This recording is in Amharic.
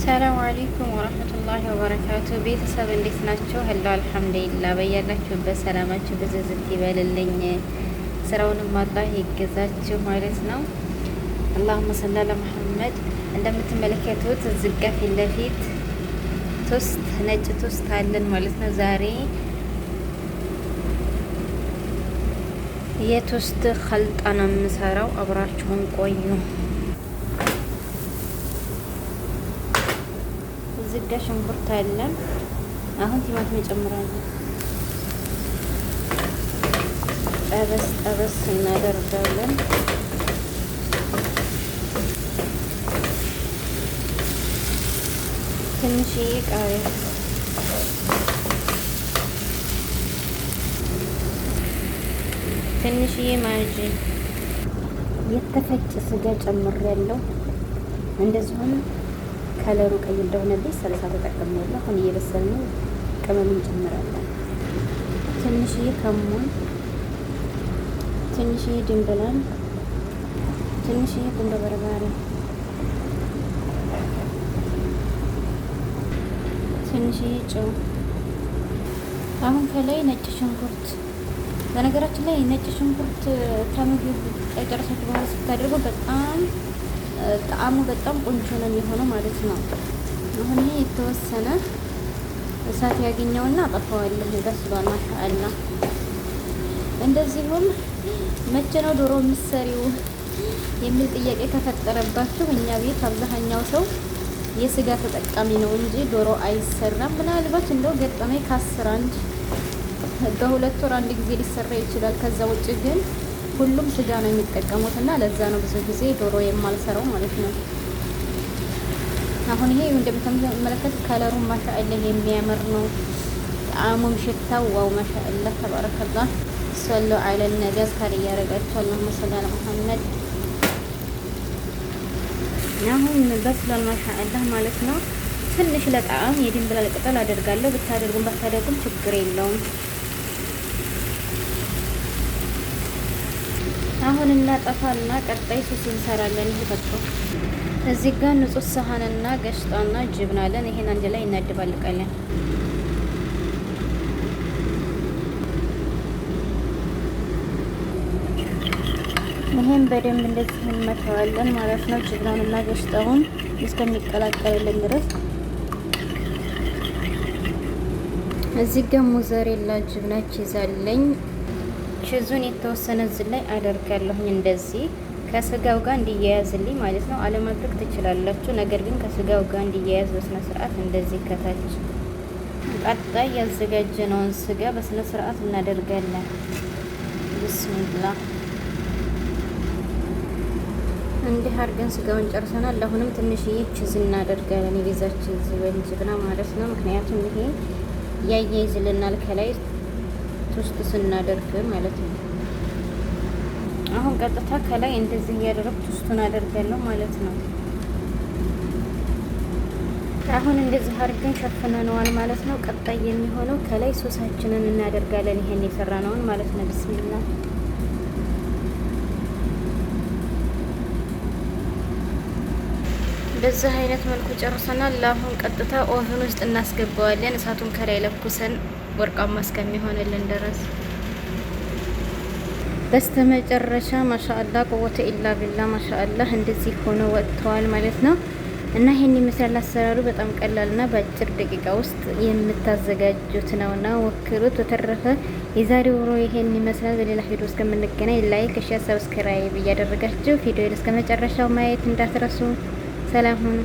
ሰላም አለይኩም ወራህመቱላሂ ወበረካቱ። ቤተሰብ እንዴት ናቸው? ሄሎ አልሐምዱሊላህ። በያላችሁበት ሰላማችሁ ብዝዝት ይበልልኝ። ስራውንም አላህ ይገዛችሁ ማለት ነው። አላሁመ ሰሊ ዐላ መሐመድ። እንደምትመለከቱት ዝጋ ፊት ለፊት ቶስት ነጭ ቶስት አለን ማለት ነው። ዛሬ የቶስት ኸልጣ ነው የምሰራው። አብራችሁን ቆዩ። ዝጋ ሽንኩርት አለ። አሁን ቲማቲም እንጨምራለን። ጠበስ እናደርጋለን። ትንሽዬ ቃሪያ፣ ትንሽዬ ማጂ፣ የተፈጨ ስጋ ጨምሬያለሁ። እንደዚሁም ከለሩ ቀይ እንደሆነልኝ ሰልሳ ተጠቅሜያለሁ። አሁን እየበሰለ ነው። ቅመም እንጨምራለን። ትንሽዬ ከሙን፣ ትንሽዬ ድንብላል፣ ትንሽዬ ቁንዶ በርበሬ፣ ትንሽዬ ጨው። አሁን ከላይ ነጭ ሽንኩርት። በነገራችን ላይ ነጭ ሽንኩርት ከምግብ ጨርሳችሁ በኋላ ስታደርገው በጣም ጣዕሙ በጣም ቆንጆ ነው የሚሆነው ማለት ነው። አሁን ይሄ የተወሰነ እሳት ያገኘውና አጠፋዋለሁ። በስሏል ማሻአላ። እንደዚሁም መቼ ነው ዶሮ የምትሰሪው የሚል ጥያቄ ከፈጠረባችሁ እኛ ቤት አብዛኛው ሰው የስጋ ተጠቃሚ ነው እንጂ ዶሮ አይሰራም። ምናልባት እንደው ገጠመኝ ከ10 አንድ በሁለት ወር አንድ ጊዜ ሊሰራ ይችላል። ከዛ ውጭ ግን ሁሉም ስጋ ነው የሚጠቀሙት እና ለዛ ነው ብዙ ጊዜ ዶሮ የማልሰራው ማለት ነው። አሁን ይሄ እንደምትመለከቱት ከለሩን ማሻአላህ የሚያምር ነው። ጣዕሙም ሽታው ዋው ማሻአላህ ተባረከላህ። ሰሉ ዐለ ነቢ አስካሪ እያደረጋችሁ አላሁመ ሰሊ ዐላ መሐመድ። አሁን በስሏል ማሻአላህ ማለት ነው። ትንሽ ለጣዕም የድንብላል ቅጠል አደርጋለሁ። ብታደርጉም ባታደርጉም ችግር የለውም። አሁን እናጠፋና ቀጣይ ሶስ እንሰራለን። ይሄ በቃ እዚህ ጋር ንጹህ ሰሃንና ገሽጣና ጅብና አለን። ይሄን አንድ ላይ እናድባልቃለን። ይሄን በደንብ እንደዚህ እንመታዋለን ማለት ነው። ጅብናውንና ገሽጣውን እስከሚቀላቀልልን ድረስ እዚህ ጋር ሙዘሬላ ጅብና ቺዛለኝ። ቺዙን የተወሰነ እዚህ ላይ አደርጋለሁኝ እንደዚህ ከስጋው ጋር እንዲያያዝልኝ ማለት ነው። አለማድረግ ትችላላችሁ፣ ነገር ግን ከስጋው ጋር እንዲያያዝ በስነ ስርዓት እንደዚህ ከታች። ቀጣይ ያዘጋጀነውን ስጋ በስነ ስርዓት እናደርጋለን። ቢስሚላህ እንዲህ አድርገን ስጋውን ጨርሰናል። አሁንም ትንሽዬ ቺዝ እናደርጋለን። የቤዛ ቺዝ ወይም ጅብና ማለት ነው። ምክንያቱም ይሄ ያያይዝልናል ከላይ ውስጥ ስናደርግ ማለት ነው። አሁን ቀጥታ ከላይ እንደዚህ እያደረግኩ ውስጡን አደርጋለሁ ማለት ነው። አሁን እንደዚህ አድርገን ሸፍነነዋል ማለት ነው። ቀጣይ የሚሆነው ከላይ ሶሳችንን እናደርጋለን። ይሄን የሰራነውን ማለት ነው። ቢስሚላህ በዚህ አይነት መልኩ ጨርሰናል። አሁን ቀጥታ ኦቨን ውስጥ እናስገባዋለን። እሳቱን ከላይ ለኩሰን ወርቃማ እስከሚሆንልን ድረስ። በስተመጨረሻ ማሻአላ ቁወተ ኢላ ቢላ ማሻአላ እንደዚህ ሆኖ ወጥተዋል ማለት ነው። እና ይሄን ይመስላል አሰራሩ። በጣም ቀላልና በአጭር ደቂቃ ውስጥ የምታዘጋጁት ነውና ወክሩት። በተረፈ የዛሬው ውሎ ይሄን ይመስላል። በሌላ ቪዲዮ እስከምንገናኝ ላይክ፣ ሼር፣ ሰብስክራይብ እያደረጋችሁ ቪዲዮውን እስከመጨረሻው ማየት እንዳትረሱ። ሰላም ሁኑ።